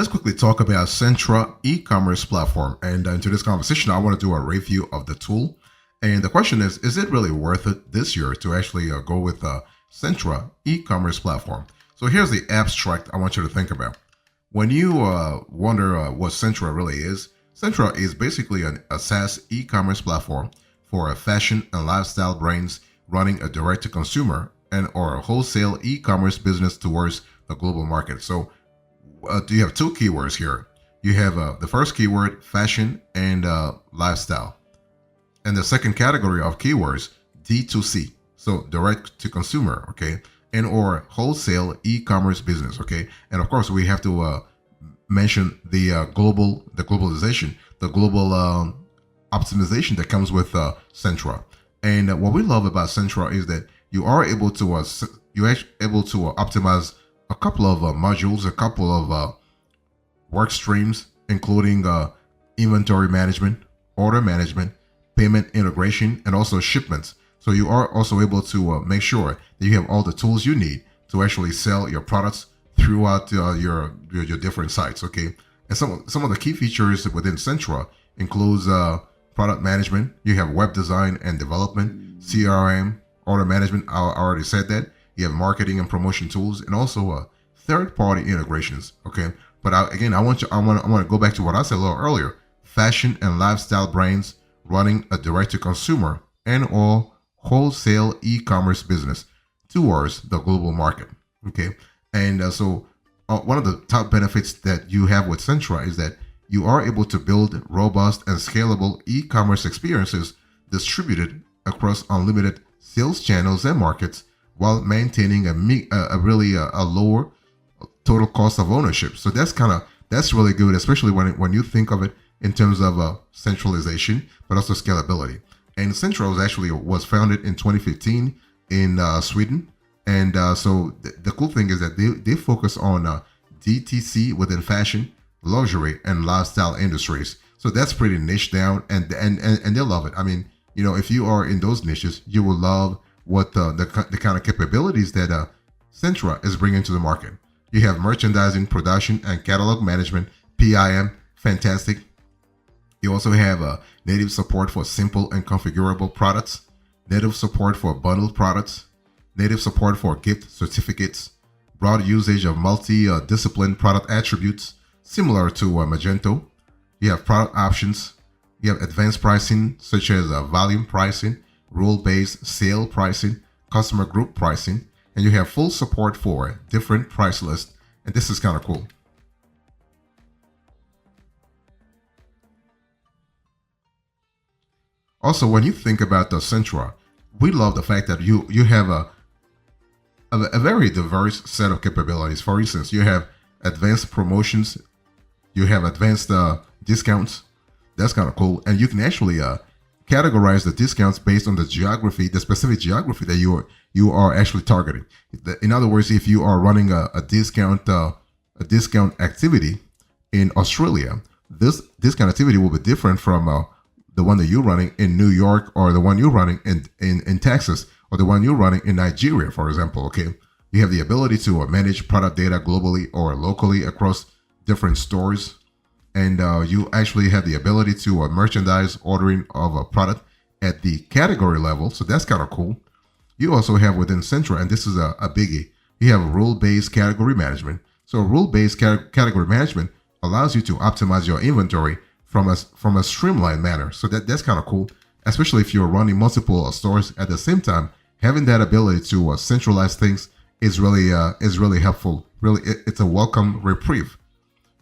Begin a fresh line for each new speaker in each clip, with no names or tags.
Let's quickly talk about Centra e-commerce platform. And in today's conversation, I want to do a review of the tool. And the question is it really worth it this year to actually go with Centra e-commerce platform? So here's the abstract I want you to think about. When you wonder what Centra really is, Centra is basically a SaaS e-commerce platform for fashion and lifestyle brands running a direct-to-consumer and or a wholesale e-commerce business towards the global market. So do you have two keywords here? You have the first keyword, fashion and lifestyle. And the second category of keywords, D2C, so direct to consumer, okay, and or wholesale e-commerce business, okay. And of course, we have to mention the globalization, the global optimization that comes with Centra. And what we love about Centra is that you are able to optimize a couple of modules, a couple of work streams, including inventory management, order management, payment integration, and also shipments. So you are also able to make sure that you have all the tools you need to actually sell your products throughout your different sites. Okay, and some of the key features within Centra includes product management. You have web design and development, CRM, order management. I already said that. You have marketing and promotion tools, and also third-party integrations. Okay, but I want to go back to what I said a little earlier. Fashion and lifestyle brands running a direct-to-consumer and or wholesale e-commerce business towards the global market. Okay, and so one of the top benefits that you have with Centra is that you are able to build robust and scalable e-commerce experiences distributed across unlimited sales channels and markets, while maintaining a lower total cost of ownership. So that's really good, especially when you think of it in terms of centralization, but also scalability. And Centra was founded in 2015 in Sweden. And so the cool thing is that they focus on DTC within fashion, luxury, and lifestyle industries. So that's pretty niche down, and they love it. I mean, if you are in those niches, you will love what the kind of capabilities that Centra is bringing to the market. You have merchandising, production, and catalog management, PIM, fantastic. You also have native support for simple and configurable products, native support for bundled products, native support for gift certificates, broad usage of multi-discipline product attributes, similar to Magento. You have product options. You have advanced pricing, such as volume pricing, rule-based sale pricing, customer group pricing, and you have full support for different price lists. And this is kind of cool. Also, when you think about the Centra, we love the fact that you have a very diverse set of capabilities. For instance, you have advanced promotions, you have advanced discounts. That's kind of cool, and you can actually categorize the discounts based on the geography, the specific geography that you are actually targeting. In other words, if you are running a discount activity in Australia, this discount activity will be different from the one that you're running in New York, or the one you're running in Texas, or the one you're running in Nigeria, for example. Okay, you have the ability to manage product data globally or locally across different stores. And you actually have the ability to merchandise ordering of a product at the category level. So that's kind of cool. You also have within Centra, and this is a biggie, you have rule-based category management. So rule-based category management allows you to optimize your inventory from a streamlined manner. So that's kind of cool, especially if you're running multiple stores at the same time. Having that ability to centralize things is really helpful. Really, it's a welcome reprieve.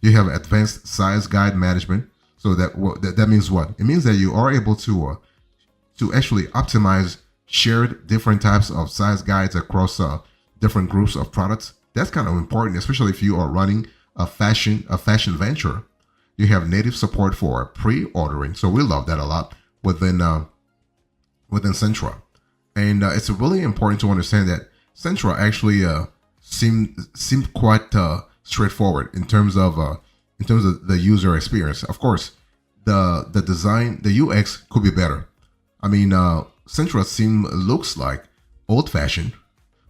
You have advanced size guide management. So that means what? It means that you are able to actually optimize shared different types of size guides across different groups of products. That's kind of important, especially if you are running a fashion venture. You have native support for pre-ordering. So we love that a lot within Centra. And it's really important to understand that Centra actually seemed quite straightforward in terms of the user experience. Of course, the design, the UX could be better. I mean, Centra looks like old-fashioned,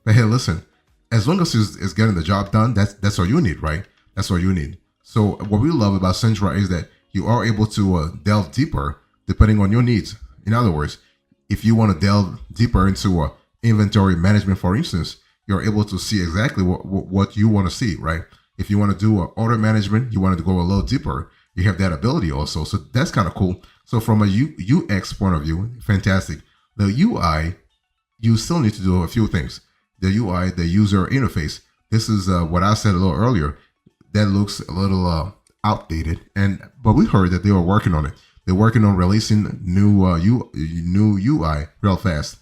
but hey, listen, as long as it's getting the job done, that's all you need, right? That's all you need. So what we love about Centra is that you are able to delve deeper depending on your needs. In other words, if you want to delve deeper into inventory management, for instance, you're able to see exactly what you want to see, right? If you want to do order management, you want to go a little deeper, you have that ability also. So that's kind of cool. So from a UX point of view, fantastic. The UI, you still need to do a few things. The UI, the user interface. This is what I said a little earlier. That looks a little outdated, but we heard that they were working on it. They're working on releasing new UI real fast.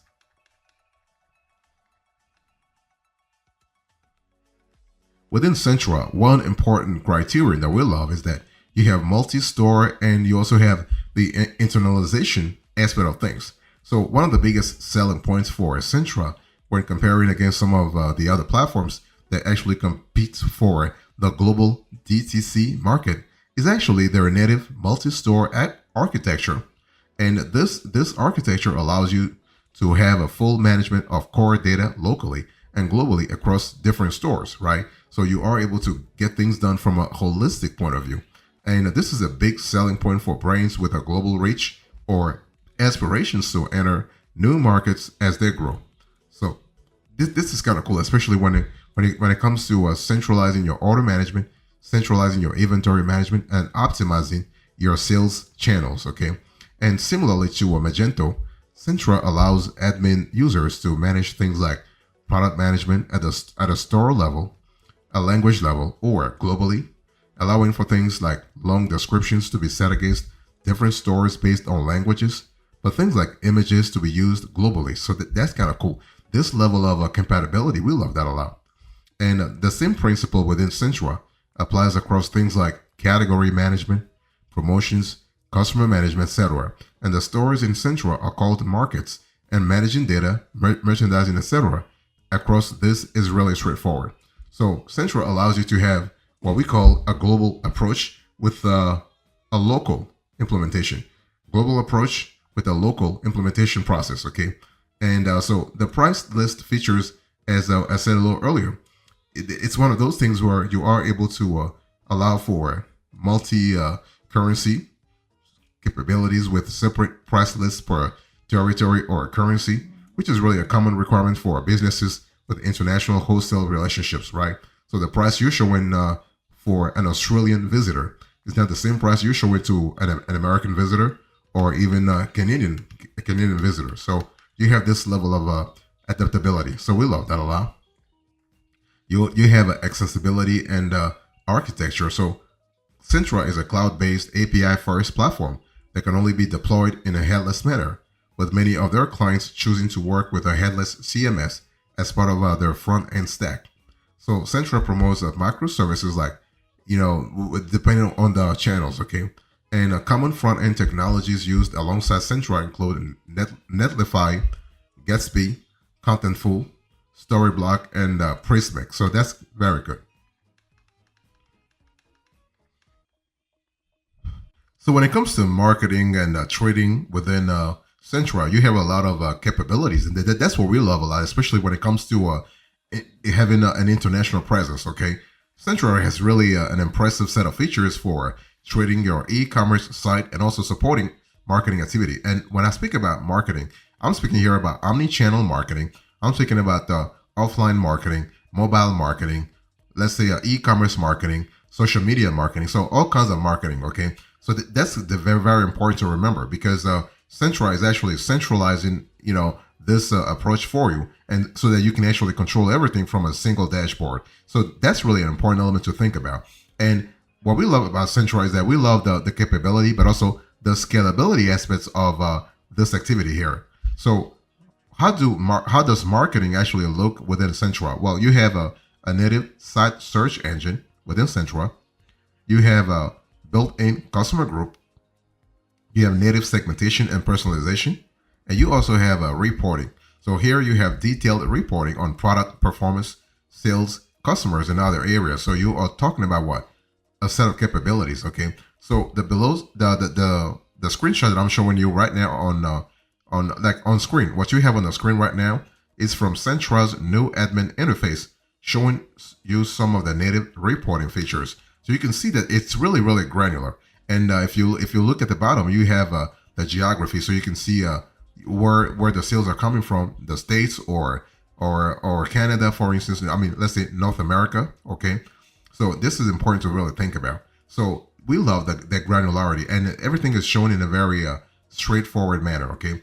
Within Centra, one important criterion that we love is that you have multi-store and you also have the internalization aspect of things. So one of the biggest selling points for Centra when comparing against some of the other platforms that actually compete for the global DTC market is actually their native multi-store architecture. And this architecture allows you to have a full management of core data locally and globally across different stores, right? So you are able to get things done from a holistic point of view. And this is a big selling point for brands with a global reach or aspirations to enter new markets as they grow. So this is kind of cool, especially when it comes to centralizing your order management, centralizing your inventory management, and optimizing your sales channels. Okay, and similarly to Magento, Centra allows admin users to manage things like product management at a store level, a language level, or globally, allowing for things like long descriptions to be set against different stores based on languages, but things like images to be used globally. So that's kind of cool. This level of compatibility, we love that a lot. And the same principle within Centra applies across things like category management, promotions, customer management, etc. And the stores in Centra are called markets, and managing data, merchandising, etc. across this is really straightforward. So Centra allows you to have what we call a global approach with a local implementation. Global approach with a local implementation process, okay? And so the price list features, as I said a little earlier, it's one of those things where you are able to allow for multi-currency capabilities with separate price lists per territory or currency, which is really a common requirement for businesses with international wholesale relationships, right? So the price you're showing for an Australian visitor is not the same price you're showing to an American visitor or even a Canadian visitor. So you have this level of adaptability. So we love that a lot. You have accessibility and architecture. So Centra is a cloud-based API-first platform that can only be deployed in a headless manner, with many of their clients choosing to work with a headless CMS as part of their front-end stack. So Centra promotes microservices like, depending on the channels, okay? And common front-end technologies used alongside Centra include Netlify, Gatsby, Contentful, Storyblock, and Prismic. So that's very good. So when it comes to marketing and trading within Centra, you have a lot of capabilities, and that's what we love a lot, especially when it comes to having an international presence. Okay, Centra has really an impressive set of features for trading your e-commerce site and also supporting marketing activity. And when I speak about marketing, I'm speaking here about omni-channel marketing. I'm speaking about offline marketing, mobile marketing, let's say e-commerce marketing, social media marketing. So all kinds of marketing. Okay, so that's very, very important to remember, because Centra is actually centralizing, this approach for you, and so that you can actually control everything from a single dashboard. So that's really an important element to think about. And what we love about Centra is that we love the capability, but also the scalability aspects of this activity here. So how does marketing actually look within Centra? Well, you have a native site search engine within Centra. You have a built-in customer group. You have native segmentation and personalization. And you also have reporting. So here you have detailed reporting on product performance, sales, customers, and other areas. So you are talking about what? A set of capabilities, okay? So the screenshot that I'm showing you right now on screen, what you have on the screen right now is from Centra's new admin interface, showing you some of the native reporting features. So you can see that it's really, really granular. And if you look at the bottom, you have the geography, so you can see where the sales are coming from, the states or Canada, for instance. I mean, let's say North America. Okay, so this is important to really think about. So we love that granularity, and everything is shown in a very straightforward manner. Okay,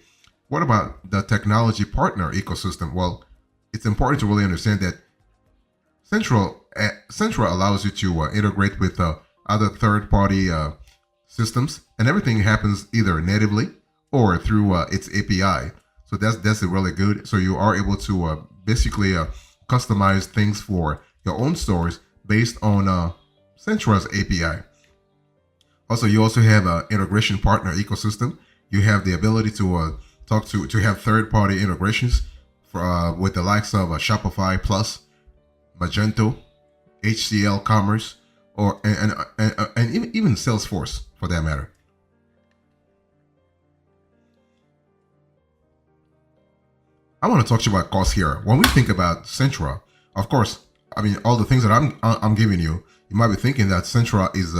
what about the technology partner ecosystem? Well, it's important to really understand that Centra allows you to integrate with other third-party systems, and everything happens either natively or through its API. So that's really good. So you are able to basically customize things for your own stores based on Centra's API. Also, you also have an integration partner ecosystem. You have the ability to to have third-party integrations for, with the likes of Shopify Plus, Magento, HCL Commerce, or and even Salesforce for that matter. I want to talk to you about cost here. When we think about Centra, of course, I mean all the things that I'm giving you, you might be thinking that Centra is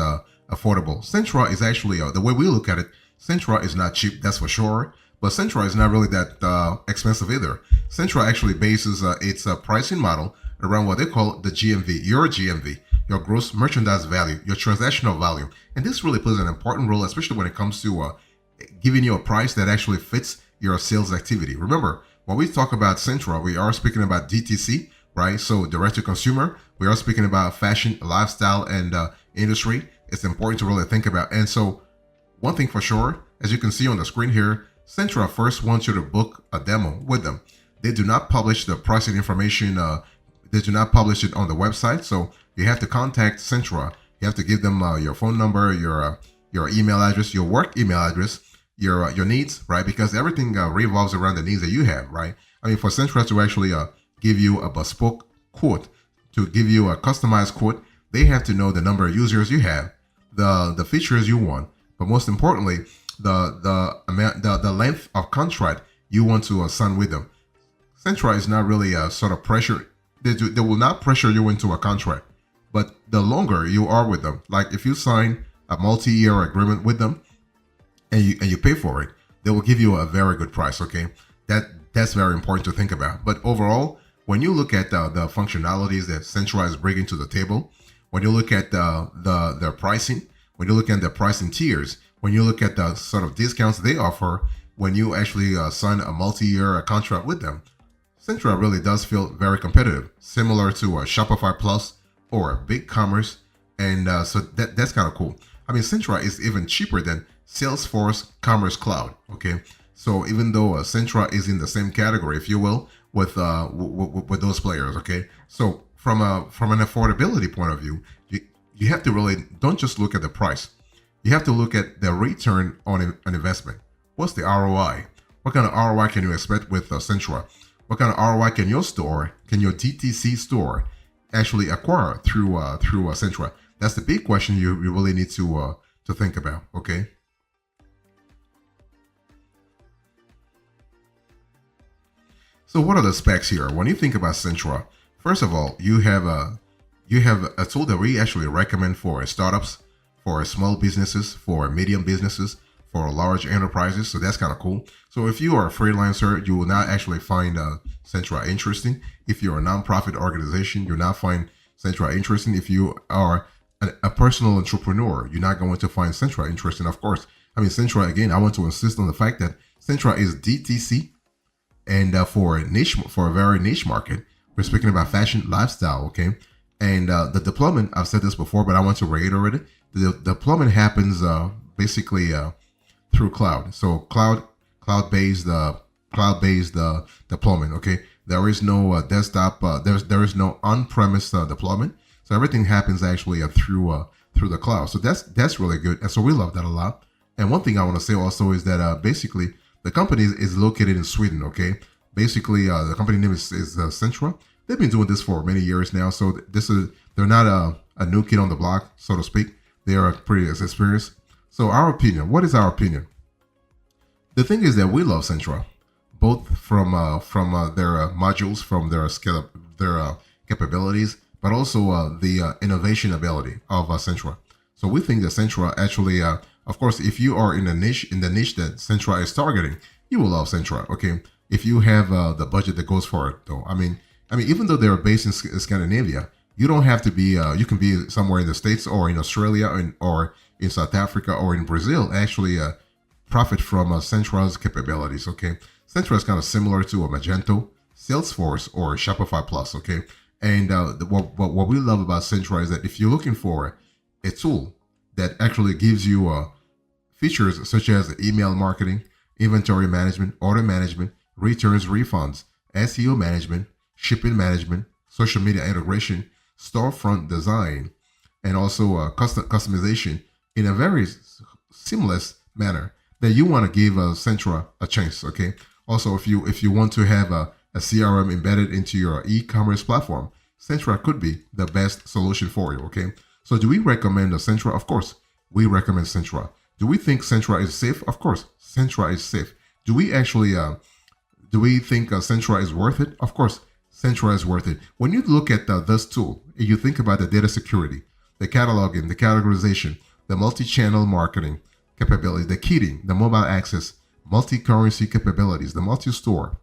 affordable. Centra is actually the way we look at it. Centra is not cheap, that's for sure. But Centra is not really that expensive either. Centra actually bases its pricing model around what they call the GMV, your gross merchandise value, your transactional value. And this really plays an important role, especially when it comes to giving you a price that actually fits your sales activity. Remember, when we talk about Centra, we are speaking about DTC, right? So direct to consumer. We are speaking about fashion, lifestyle, and industry. It's important to really think about. And so one thing for sure, as you can see on the screen here, Centra first wants you to book a demo with them. They do not publish the pricing information. They do not publish it on the website. So you have to contact Centra. You have to give them your phone number, your email address, your work email address, your needs, right? Because everything revolves around the needs that you have, right? I mean, for Centra to actually give you a bespoke quote, to give you a customized quote, they have to know the number of users you have, the features you want, but most importantly, the length of contract you want to sign with them. Centra is not really a sort of pressure. They will not pressure you into a contract, but the longer you are with them, like if you sign a multi-year agreement with them and you pay for it, they will give you a very good price. Okay, that's very important to think about. But overall, when you look at the functionalities that Centra is bringing to the table, when you look at the pricing, when you look at the pricing tiers, when you look at the sort of discounts they offer, when you actually sign a multi-year contract with them, Centra really does feel very competitive, similar to Shopify Plus or BigCommerce, and so that's kind of cool. I mean, Centra is even cheaper than Salesforce Commerce Cloud. Okay, so even though Centra is in the same category, if you will, with those players. Okay, so from an affordability point of view, you have to really don't just look at the price. You have to look at the return on an investment. What's the ROI? What kind of ROI can you expect with Centra? What kind of ROI can your DTC store actually acquire through Centra? That's the big question you really need to think about. Okay. So what are the specs here? When you think about Centra, first of all, you have a tool that we actually recommend for startups, for small businesses, for medium businesses, for large enterprises. So that's kind of cool. So if you are a freelancer, you will not actually find Centra interesting. If you're a nonprofit organization, you'll not find Centra interesting. If you are a personal entrepreneur, you're not going to find Centra interesting. Of course, I mean, Centra, again, I want to insist on the fact that Centra is DTC, and for a very niche market. We're speaking about fashion, lifestyle, okay? And the deployment, I've said this before, but I want to reiterate it. The deployment happens basically through cloud. So cloud-based deployment. Okay, there is no desktop. There is no on-premise deployment. So everything happens actually through the cloud. So that's really good. And so we love that a lot. And one thing I want to say also is that basically the company is located in Sweden. Okay, basically the company name is Centra. They've been doing this for many years now. So they're not a new kid on the block, so to speak. They are pretty experienced. So our opinion, what is our opinion? The thing is that we love Centra, both from their modules, from their scale, their capabilities, but also the innovation ability of Centra. So we think that Centra actually, of course, if you are in the niche that Centra is targeting, you will love Centra. Okay, if you have the budget that goes for it, though. I mean, even though they're based in Scandinavia, you don't have to be. You can be somewhere in the States or in Australia or in South Africa or in Brazil. Actually, profit from Centra's capabilities. Okay, Centra is kind of similar to a Magento, Salesforce, or Shopify Plus. Okay, and what we love about Centra is that if you're looking for a tool that actually gives you features such as email marketing, inventory management, order management, returns, refunds, SEO management, shipping management, social media integration, storefront design, and also customization in a very seamless manner, that you want to give Centra a chance. Okay. Also, if you want to have a CRM embedded into your e-commerce platform, Centra could be the best solution for you. Okay. So do we recommend Centra? Of course, we recommend Centra. Do we think Centra is safe? Of course, Centra is safe. Do we actually do we think Centra is worth it? Of course, Centra is worth it. When you look at this tool, you think about the data security, the cataloging, the categorization, the multi-channel marketing capabilities, the keying, the mobile access, multi-currency capabilities, the multi-store,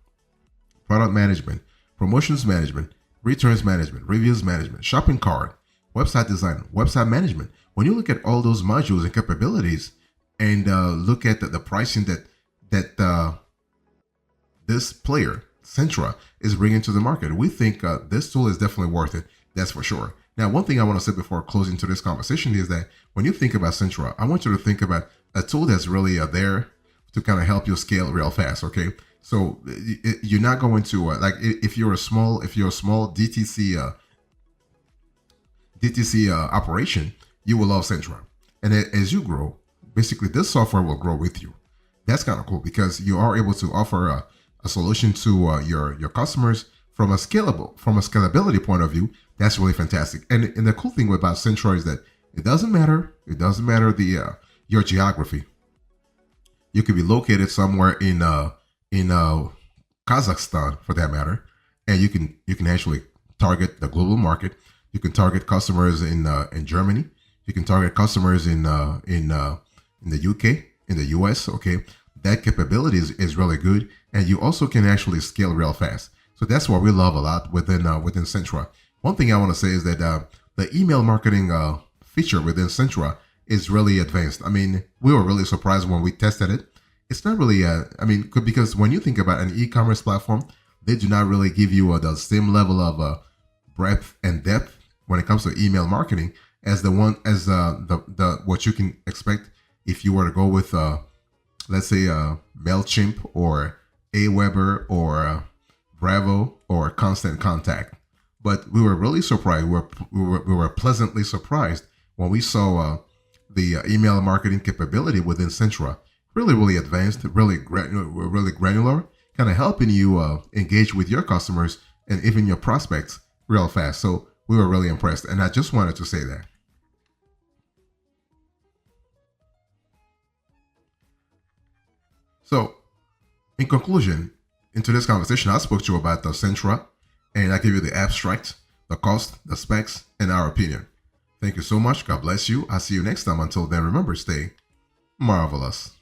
product management, promotions management, returns management, reviews management, shopping cart, website design, website management. When you look at all those modules and capabilities and look at the pricing that this player, Centra, is bringing to the market, we think this tool is definitely worth it. That's for sure. Now, one thing I want to say before closing to this conversation is that when you think about Centra, I want you to think about a tool that's really there to kind of help you scale real fast. Okay, so you're not going to like if you're a small DTC operation, you will love Centra, and as you grow, basically this software will grow with you. That's kind of cool because you are able to offer a solution to your customers from a scalability point of view. That's really fantastic. And the cool thing about Centra is that it doesn't matter the your geography. You could be located somewhere in Kazakhstan, for that matter, and you can actually target the global market. You can target customers in Germany. You can target customers in the UK, in the US. Okay, that capability is really good, and you also can actually scale real fast. So that's what we love a lot within Centra. One thing I want to say is that the email marketing feature within Centra is really advanced. I mean, we were really surprised when we tested it. It's not really, because when you think about an e-commerce platform, they do not really give you the same level of breadth and depth when it comes to email marketing as the what you can expect if you were to go with, let's say, MailChimp or Aweber or Bravo or Constant Contact. But we were really surprised. We were pleasantly surprised when we saw the email marketing capability within Centra. Really advanced, really granular, kind of helping you engage with your customers and even your prospects real fast. So we were really impressed, and I just wanted to say that. So, in conclusion, in today's conversation, I spoke to you about the Centra, and I gave you the abstract, the cost, the specs, and our opinion. Thank you so much. God bless you. I'll see you next time. Until then, remember, stay marvelous.